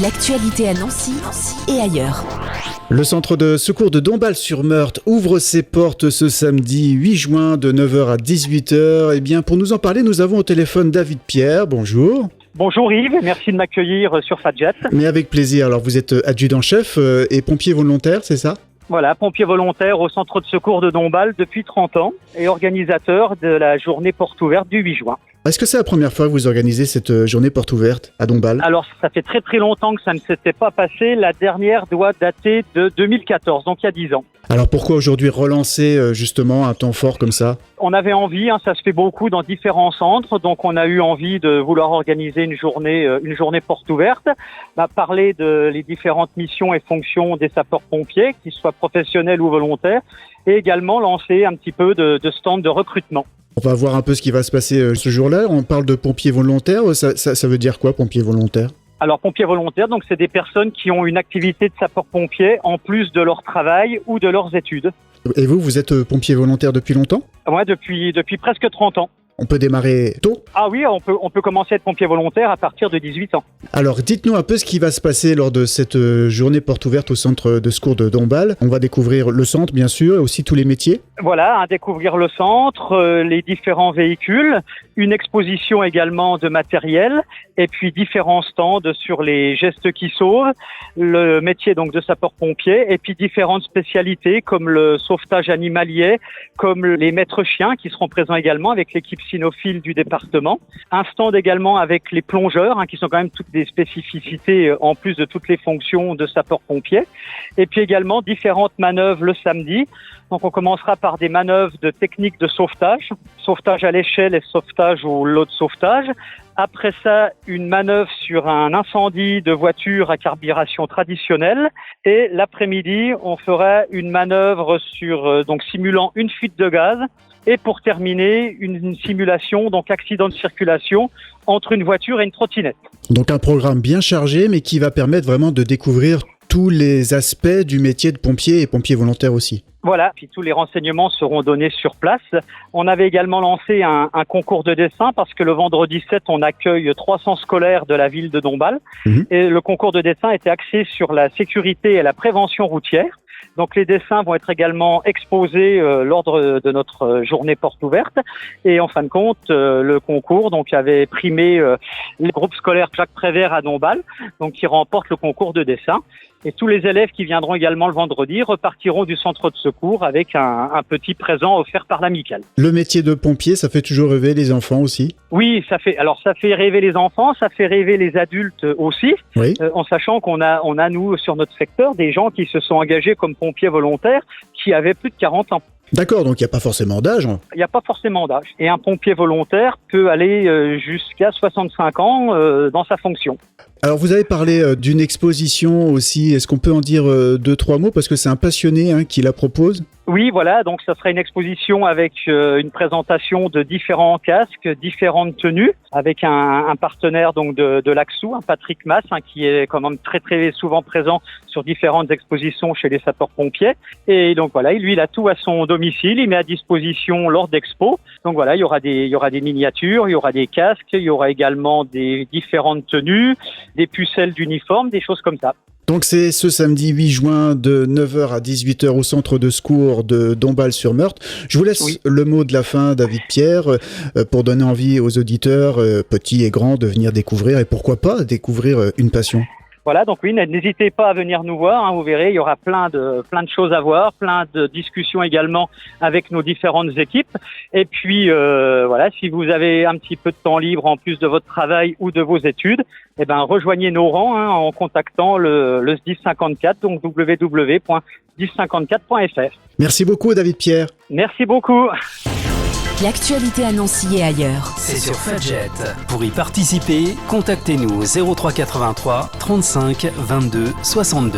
L'actualité à Nancy et ailleurs. Le centre de secours de Dombasle-sur-Meurthe ouvre ses portes ce samedi 8 juin de 9h à 18h. Eh bien, pour nous en parler, nous avons au téléphone David Pierre. Bonjour. Bonjour Yves, merci de m'accueillir sur Fadjet. Mais avec plaisir. Alors, vous êtes adjudant-chef et pompier volontaire, c'est ça ? Voilà, pompier volontaire au centre de secours de Dombasle depuis 30 ans et organisateur de la journée porte ouverte du 8 juin. Est-ce que c'est la première fois que vous organisez cette journée porte ouverte à Dombasle ? Alors, ça fait très longtemps que ça ne s'était pas passé. La dernière doit dater de 2014, donc il y a 10 ans. Alors pourquoi aujourd'hui relancer justement un temps fort comme ça ? On avait envie, ça se fait beaucoup dans différents centres, donc on a eu envie de vouloir organiser une journée porte ouverte, parler de les différentes missions et fonctions des sapeurs-pompiers, qu'ils soient professionnels ou volontaires, et également lancer un petit peu de stand de recrutement. On va voir un peu ce qui va se passer ce jour-là. On parle de pompiers volontaires. Ça veut dire quoi, pompiers volontaires ? Alors, pompiers volontaires, donc c'est des personnes qui ont une activité de sapeur-pompier en plus de leur travail ou de leurs études. Et vous êtes pompier volontaire depuis longtemps ? Ouais, depuis presque 30 ans. On peut démarrer tôt ? Ah oui, on peut commencer à être pompier volontaire à partir de 18 ans. Alors, dites-nous un peu ce qui va se passer lors de cette journée porte ouverte au centre de secours de Dombasle. On va découvrir le centre, bien sûr, et aussi tous les métiers. Voilà, découvrir le centre, les différents véhicules, une exposition également de matériel, et puis différents stands sur les gestes qui sauvent, le métier donc de sapeur-pompier, et puis différentes spécialités comme le sauvetage animalier, comme les maîtres chiens qui seront présents également avec l'équipe cynophile du département. Un stand également avec les plongeurs, qui sont quand même toutes des spécificités en plus de toutes les fonctions de sapeur-pompier. Et puis également différentes manœuvres le samedi. Donc on commencera par des manœuvres de technique de sauvetage à l'échelle et sauvetage au lot de sauvetage. Après ça, une manœuvre sur un incendie de voiture à carburation traditionnelle. Et l'après-midi, on fera une manœuvre sur simulant une fuite de gaz. Et pour terminer, une simulation, donc accident de circulation entre une voiture et une trottinette. Donc un programme bien chargé, mais qui va permettre vraiment de découvrir tous les aspects du métier de pompier et pompier volontaire aussi. Voilà, puis tous les renseignements seront donnés sur place. On avait également lancé un concours de dessin parce que le vendredi 7, on accueille 300 scolaires de la ville de Dombasle. Et le concours de dessin était axé sur la sécurité et la prévention routière. Donc les dessins vont être également exposés lors de notre journée porte ouverte. Et en fin de compte, le concours avait primé le groupe scolaire Jacques Prévert à Dombasle, donc qui remporte le concours de dessin. Et tous les élèves qui viendront également le vendredi repartiront du centre de secours avec un petit présent offert par l'amicale. Le métier de pompier, ça fait toujours rêver les enfants aussi ? Oui, ça fait rêver les enfants, ça fait rêver les adultes aussi, oui. En sachant qu'on a nous sur notre secteur des gens qui se sont engagés comme pompiers volontaires qui avaient plus de 40 ans. D'accord, donc il n'y a pas forcément d'âge. Il n'y a pas forcément d'âge. Et un pompier volontaire peut aller jusqu'à 65 ans dans sa fonction. Alors vous avez parlé d'une exposition aussi, est-ce qu'on peut en dire 2-3 mots parce que c'est un passionné qui la propose ? Oui, voilà, donc ça sera une exposition avec une présentation de différents casques, différentes tenues, avec un partenaire donc de l'Axou, Patrick Mass, qui est quand même très souvent présent sur différentes expositions chez les sapeurs-pompiers. Et donc voilà, lui il a tout à son domicile, il met à disposition lors d'expos. Donc voilà, il y aura des miniatures, il y aura des casques, il y aura également des différentes tenues, des pucelles d'uniforme, des choses comme ça. Donc c'est ce samedi 8 juin de 9h à 18h au centre de secours de Dombasle-sur-Meurthe. Je vous laisse le mot de la fin, David Pierre, pour donner envie aux auditeurs, petits et grands, de venir découvrir et pourquoi pas découvrir une passion. Voilà, donc oui, n'hésitez pas à venir nous voir, vous verrez, il y aura plein de choses à voir, plein de discussions également avec nos différentes équipes. Et puis voilà, si vous avez un petit peu de temps libre en plus de votre travail ou de vos études, rejoignez nos rangs en contactant le SDIS 54, donc www.dis54.fr. Merci beaucoup David Pierre. Merci beaucoup. L'actualité à Nancy et ailleurs. C'est sur Fadjet. Pour y participer, contactez-nous au 03 83 35 22 62.